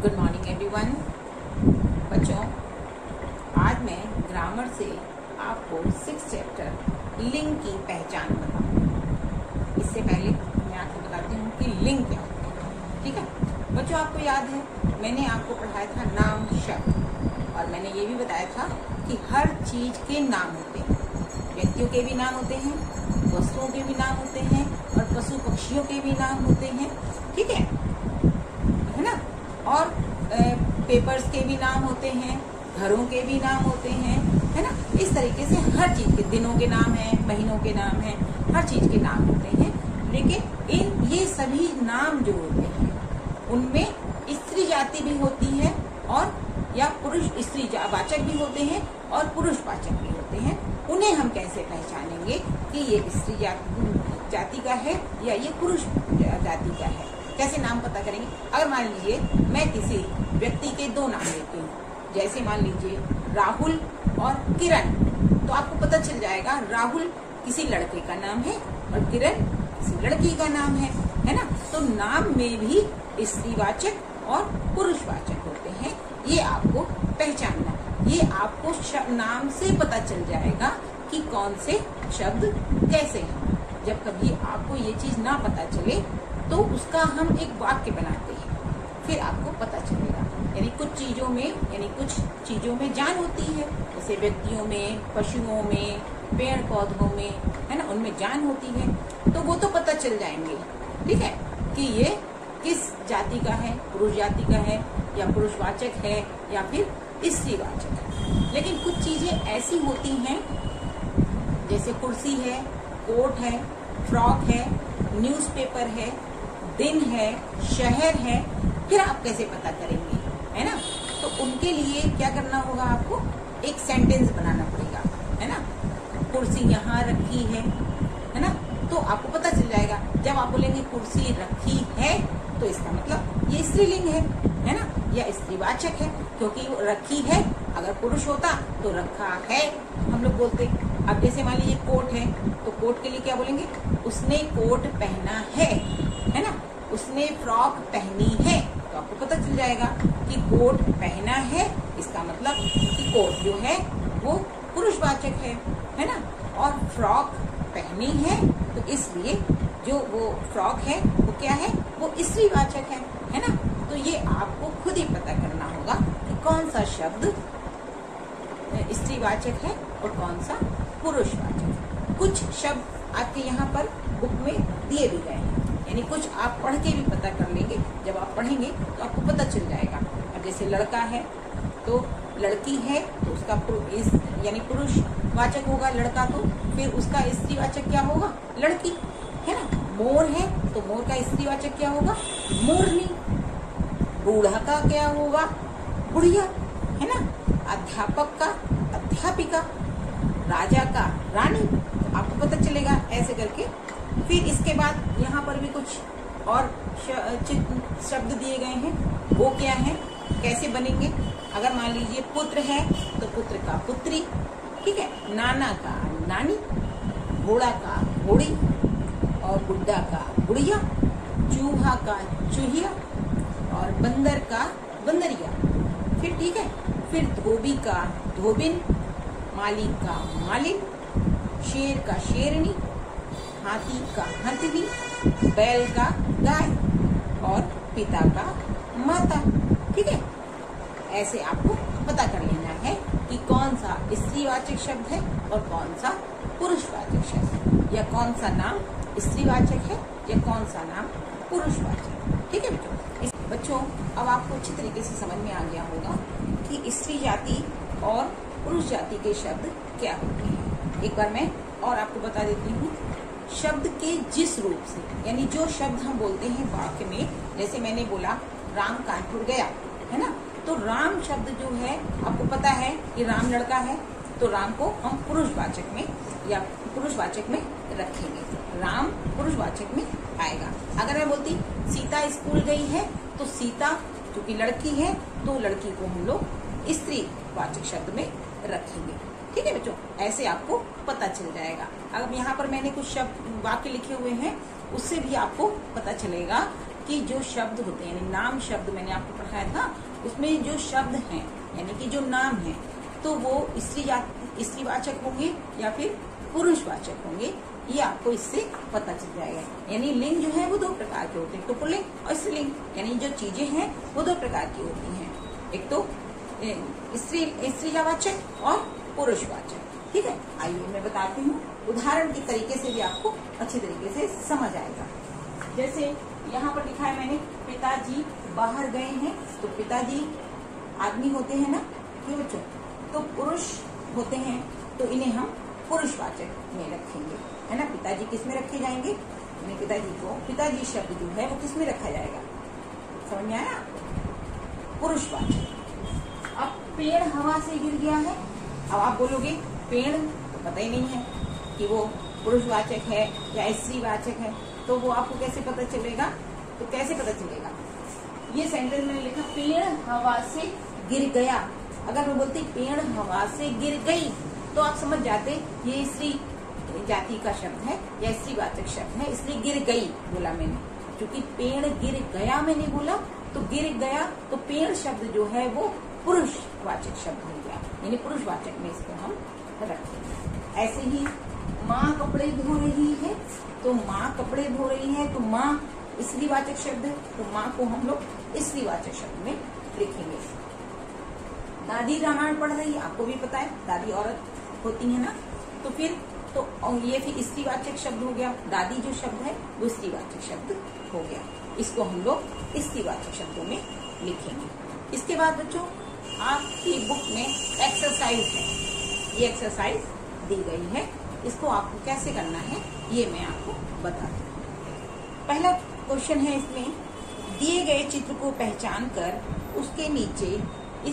Good morning everyone. बच्चों, आज मैं ग्रामर से आपको 6th चैप्टर लिंग की पहचान बताऊंगी। इससे पहले मैं आपको बताती हूँ कि लिंग क्या होता है। ठीक है बच्चों, आपको याद है मैंने आपको पढ़ाया था नाम शब्द, और मैंने ये भी बताया था कि हर चीज के नाम होते हैं। व्यक्तियों के भी नाम होते हैं, वस्तुओं के भी नाम होते हैं, और पशु पक्षियों के भी नाम होते हैं। ठीक है ना। और पेपर्स के भी नाम होते हैं, घरों के भी नाम होते हैं, है ना। इस तरीके से हर चीज के, दिनों के नाम हैं, महीनों के नाम हैं, हर चीज के नाम होते हैं। लेकिन ये सभी नाम जो होते हैं उनमें स्त्री जाति भी होती है, और या पुरुष स्त्री वाचक भी होते हैं और पुरुष वाचक भी होते हैं। उन्हें हम कैसे पहचानेंगे कि ये स्त्री जाति का है या ये पुरुष जाति का है? कैसे नाम पता करेंगे? अगर मान लीजिए मैं किसी व्यक्ति के दो नाम लेती हूँ, जैसे मान लीजिए राहुल और किरण, तो आपको पता चल जाएगा राहुल किसी लड़के का नाम है और किरण किसी लड़की का नाम है ना। तो नाम में भी स्त्रीवाचक और पुरुषवाचक होते हैं। ये आपको पहचानना, ये आपको नाम से पता चल जाएगा कि कौन से शब्द कैसे हैं। जब कभी आपको ये चीज ना पता चले तो उसका हम एक वाक्य बनाते हैं, फिर आपको पता चलेगा। यानी कुछ चीजों में जान होती है, जैसे व्यक्तियों में, पशुओं में, पेड़ पौधों में, है ना, उनमें जान होती है, तो वो तो पता चल जाएंगे। ठीक है कि ये किस जाति का है, पुरुष जाति का है या पुरुषवाचक है या फिर स्त्रीवाचक है। लेकिन कुछ चीजें ऐसी होती हैं, जैसे कुर्सी है, कोट है, फ्रॉक है, न्यूज़पेपर है, दिन है, शहर है, फिर आप कैसे पता करेंगे, है ना। तो उनके लिए क्या करना होगा, आपको एक सेंटेंस बनाना पड़ेगा, है ना। कुर्सी यहाँ रखी है ना, तो आपको पता चल जाएगा। जब आप बोलेंगे कुर्सी रखी है तो इसका मतलब ये स्त्रीलिंग है ना, या स्त्रीवाचक है, क्योंकि वो रखी है। अगर पुरुष होता तो रखा है हम लोग बोलते। अब जैसे मान लीजिए कोट है, तो कोट के लिए क्या बोलेंगे, उसने कोट पहना है ना, उसने फ्रॉक पहनी है। तो आपको पता चल जाएगा कि कोट पहना है, इसका मतलब कि कोट जो है वो पुरुषवाचक है ना। और फ्रॉक पहनी है, तो इसलिए जो वो फ्रॉक है वो क्या है, वो स्त्रीवाचक है ना। तो ये आपको खुद ही पता करना होगा कि कौन सा शब्द स्त्रीवाचक है और कौन सा पुरुषवाचक है। कुछ शब्द आपके यहाँ पर बुक में दिए भी गए हैं, यानी कुछ आप पढ़ के भी पता कर लेंगे। जब आप पढ़ेंगे तो आपको पता चल जाएगा। अब जैसे लड़का है तो लड़की है, तो उसका यानी पुरुषवाचक होगा लड़का, तो फिर उसका स्त्रीवाचक क्या होगा, लड़की, है ना। मोर है तो मोर का स्त्रीवाचक क्या होगा, मोरनी। बूढ़ा का क्या होगा, बुढ़िया, है ना। अध्यापक का अध्यापिका, राजा का रानी। आपको पता चलेगा ऐसे करके। फिर इसके बाद यहाँ पर भी कुछ और शब्द दिए गए हैं, वो क्या है, कैसे बनेंगे। अगर मान लीजिए पुत्र है तो पुत्र का पुत्री, ठीक है, नाना का नानी, घोड़ा का घोड़ी, और बुड्ढा का बुढ़िया, चूहा का चूहिया, और बंदर का बंदरिया। फिर ठीक है, फिर धोबी का धोबिन, मालिक का मालिन, शेर का शेरनी, हाथी का हथनी, बैल का गाय, और पिता का माता। ठीक है, ऐसे आपको पता कर लेना है कि कौन सा स्त्रीवाचक शब्द है और कौन सा पुरुषवाचक शब्द है, या कौन सा नाम स्त्रीवाचक है या कौन सा नाम पुरुषवाचक। ठीक है बच्चों, अब आपको अच्छी तरीके से समझ में आ गया होगा कि स्त्री जाति और पुरुष जाति के शब्द क्या होते हैं। एक बार मैं और आपको बता देती हूँ। शब्द के जिस रूप से, यानी जो शब्द हम बोलते हैं वाक्य में, जैसे मैंने बोला राम कानपुर गया, है ना, तो राम शब्द जो है आपको पता है कि राम लड़का है, तो राम को हम पुरुषवाचक में या पुरुषवाचक में रखेंगे। राम पुरुषवाचक में आएगा। अगर मैं बोलती सीता स्कूल गई है, तो सीता क्योंकि लड़की है तो लड़की को हम लोग स्त्रीवाचक शब्द में रखेंगे। ठीक है बच्चों, ऐसे आपको पता चल जाएगा। अब यहाँ पर मैंने कुछ शब्द वाक्य लिखे हुए हैं, उससे भी आपको पता चलेगा कि जो शब्द होते हैं, यानी नाम शब्द मैंने आपको पढ़ाया था, उसमें जो शब्द हैं यानी कि जो नाम है तो वो स्त्रीवाचक होंगे या फिर पुरुषवाचक होंगे, ये आपको इससे पता चल जाएगा। यानी लिंग जो है वो दो प्रकार के होते हैं, तो पुल्लिंग और स्त्रीलिंग, यानी जो चीजें हैं वो दो प्रकार की होती हैं, एक तो स्त्रीवाचक और पुरुषवाचक। ठीक है, आइए मैं बताती हूँ, उदाहरण के तरीके से भी आपको अच्छे तरीके से समझ आएगा। जैसे यहाँ पर लिखा है मैंने, पिताजी बाहर गए हैं, तो पिताजी आदमी होते हैं ना, क्यों बच्चों, तो पुरुष होते हैं, तो इन्हें हम पुरुषवाचक में रखेंगे, है ना। पिताजी किस में रखे जाएंगे, पिताजी को, पिताजी शब्द जो है वो किस में रखा जाएगा, समझ में आया, पुरुषवाचक। अब पेड़ हवा से गिर गया है, अब आप बोलोगे पेड़ तो पता ही नहीं है कि वो पुरुषवाचक है या स्त्रीवाचक है, तो वो आपको कैसे पता चलेगा, तो कैसे पता चलेगा, ये सेंटेंस में लिखा पेड़ हवा से गिर गया, अगर मैं बोलती पेड़ हवा से गिर गई तो आप समझ जाते ये स्त्री जाति का शब्द है या स्त्रीवाचक शब्द है, इसलिए गिर गई बोला मैंने, क्योंकि पेड़ गिर गया मैंने बोला, तो गिर गया तो पेड़ शब्द जो है वो पुरुषवाचक शब्द हो गया, यानी पुरुषवाचक में इसको हम रखेंगे। ऐसे ही माँ कपड़े धो रही है, तो माँ कपड़े धो रही है, तो माँ स्त्रीवाचक शब्द है, तो माँ को हम लोग स्त्रीवाचक शब्द में लिखेंगे। दादी रामायण पढ़ रही है, आपको भी पता है दादी औरत होती है ना, तो फिर तो ये फिर स्त्रीवाचक शब्द हो गया, दादी जो शब्द है वो स्त्रीवाचक शब्द हो गया, इसको हम लोग स्त्रीवाचक शब्दों में लिखेंगे। इसके बाद बच्चों आपकी बुक में एक्सरसाइज है, ये एक्सरसाइज दी गई है, इसको आपको कैसे करना है ये मैं आपको बताती हूँ। पहला क्वेश्चन है, इसमें दिए गए चित्र को पहचान कर उसके नीचे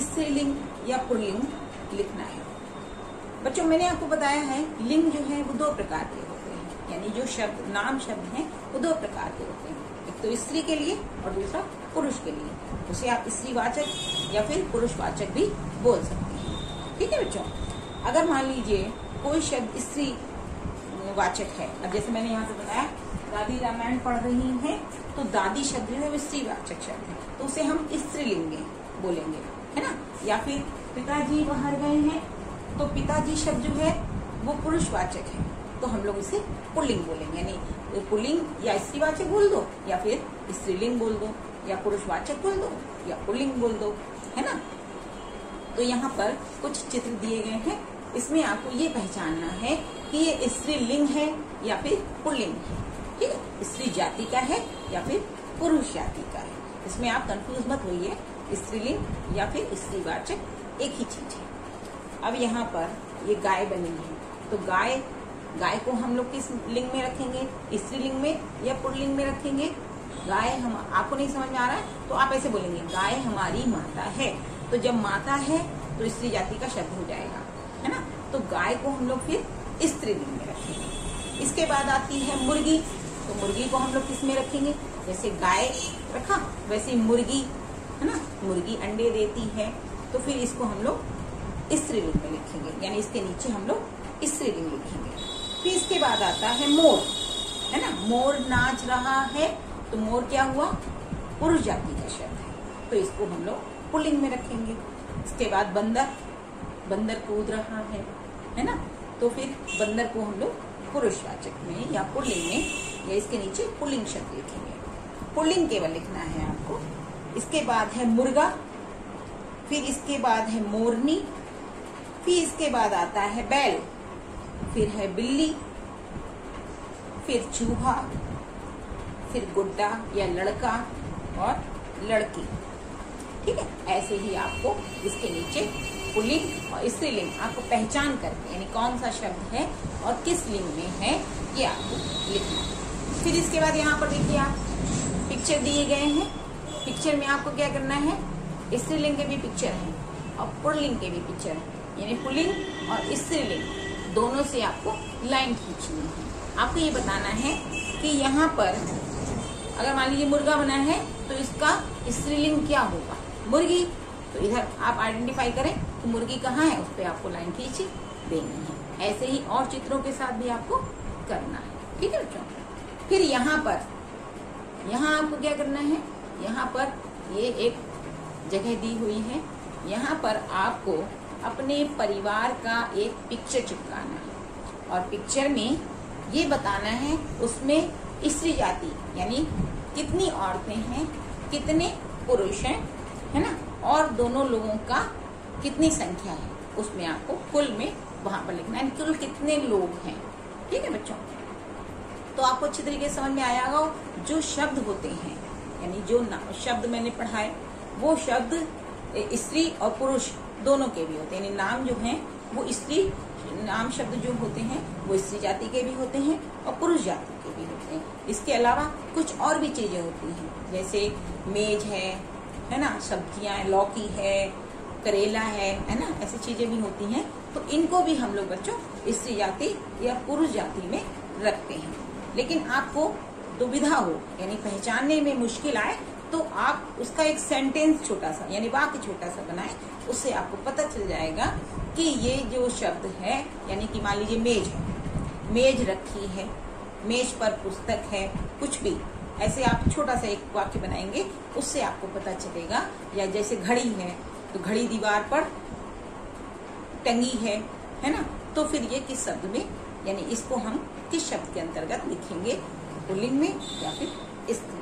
स्त्रीलिंग या पुल्लिंग लिखना है। बच्चों मैंने आपको बताया है लिंग जो है वो दो प्रकार के होते हैं, यानी जो शब्द नाम शब्द हैं वो दो प्रकार के होते हैं, एक तो स्त्री के लिए और दूसरा पुरुष के लिए, उसे आप स्त्रीवाचक या फिर पुरुषवाचक भी बोल सकते हैं। ठीक है बच्चों, अगर मान लीजिए कोई शब्द स्त्री वाचक है, अब जैसे मैंने यहाँ पे बताया दादी रामायण पढ़ रही है, तो दादी शब्द जो है वो स्त्रीवाचक शब्द है, तो उसे हम स्त्रीलिंग में बोलेंगे, है ना। या फिर पिताजी बाहर गए हैं, तो पिताजी शब्द जो है वो पुरुषवाचक है, तो हम लोग इसे पुल्लिंग बोलेंगे, यानी पुल्लिंग या स्त्रीवाचक बोल दो या फिर स्त्रीलिंग बोल दो या पुरुषवाचक बोल दो या पुल्लिंग बोल दो, है ना। तो यहाँ पर कुछ चित्र दिए गए हैं, इसमें आपको ये पहचानना है कि ये स्त्रीलिंग है या फिर पुल्लिंग है। ठीक है, स्त्री जाति का है या फिर पुरुष जाति का है, इसमें आप कंफ्यूज मत होइए, स्त्रीलिंग या फिर स्त्रीवाचक एक ही चीज है। अब यहाँ पर ये गाय बनी है, तो गाय को हम लोग किस लिंग में रखेंगे, स्त्रीलिंग में या पुल्लिंग में रखेंगे। गाय हम आपको नहीं समझ में आ रहा है तो आप ऐसे बोलेंगे गाय हमारी माता है, तो जब माता है तो स्त्री जाति का शब्द हो जाएगा, है ना। तो गाय को हम लोग फिर स्त्रीलिंग में रखेंगे। इसके बाद आती है मुर्गी, तो मुर्गी को हम लोग किस में रखेंगे, जैसे गाय रखा वैसे मुर्गी, है ना, मुर्गी अंडे देती है, तो फिर इसको हम लोग स्त्रीलिंग में लिखेंगे, यानी इसके नीचे हम लोग स्त्रीलिंग लिखेंगे। फिर इसके बाद आता है मोर, है ना, मोर नाच रहा है, तो मोर क्या हुआ, पुरुष जाति का शब्द है, तो इसको हम लोग पुल्लिंग में रखेंगे। इसके बाद बंदर कूद रहा है ना, तो फिर बंदर को हम लोग पुरुषवाचक में या पुल्लिंग में या इसके नीचे पुल्लिंग शब्द लिखेंगे, पुल्लिंग केवल लिखना है आपको। इसके बाद है मुर्गा, फिर इसके बाद है मोरनी, फिर इसके बाद आता है बैल, फिर है बिल्ली, फिर चूहा, फिर गुड्डा या लड़का और लड़की। ठीक है, ऐसे ही आपको इसके नीचे पुल्लिंग और स्त्रीलिंग आपको पहचान करके, यानी कौन सा शब्द है और किस लिंग में है ये आपको लिखना है। फिर इसके बाद यहाँ पर देखिए आप पिक्चर दिए गए हैं, पिक्चर में आपको क्या करना है, स्त्रीलिंग के भी पिक्चर है और पुल्लिंग के भी पिक्चर है, यानी पुल्लिंग और स्त्रीलिंग दोनों से आपको लाइन खींचनी है। आपको ये बताना है कि यहाँ पर अगर मान लीजिए मुर्गा बना है तो इसका स्त्रीलिंग क्या होगा, मुर्गी, तो इधर आप आइडेंटिफाई करें कि मुर्गी कहाँ है, उस पर आपको लाइन खींची देनी है। ऐसे ही और चित्रों के साथ भी आपको करना है। ठीक है बच्चों, फिर यहाँ पर यहाँ आपको क्या करना है, यहाँ पर ये एक जगह दी हुई है, यहाँ पर आपको अपने परिवार का एक पिक्चर चिपकाना है और पिक्चर में ये बताना है उसमें स्त्री जाति यानी कितनी औरतें हैं, कितने पुरुष हैं, है ना, और दोनों लोगों का कितनी संख्या है, उसमें आपको कुल में वहां पर लिखना है कुल कितने लोग हैं। ठीक है बच्चों, तो आपको अच्छी तरीके से समझ में आया होगा। जो शब्द होते हैं यानी जो शब्द मैंने पढ़ाए वो शब्द स्त्री और पुरुष दोनों के भी होते हैं, यानी नाम जो हैं वो स्त्री नाम शब्द जो होते हैं वो स्त्री जाति के भी होते हैं और पुरुष जाति के भी होते हैं। इसके अलावा कुछ और भी चीजें होती हैं, जैसे मेज है ना, सब्जियां, लौकी है, करेला है ना, ऐसी चीजें भी होती हैं। तो इनको भी हम लोग बच्चों स्त्री जाति या पुरुष जाति में रखते हैं। लेकिन आपको दुविधा हो यानी पहचानने में मुश्किल आए तो आप उसका एक सेंटेंस छोटा सा यानी वाक्य छोटा सा बनाएं, उससे आपको पता चल जाएगा कि ये जो शब्द है, यानी कि मान लीजिए मेज है, मेज रखी है, मेज पर पुस्तक है, कुछ भी ऐसे आप छोटा सा एक वाक्य बनाएंगे, उससे आपको पता चलेगा। या जैसे घड़ी है तो घड़ी दीवार पर टंगी है ना, तो फिर ये किस शब्द में यानी इसको हम किस शब्द के अंतर्गत लिखेंगे, पुल्लिंग में या फिर स्त्री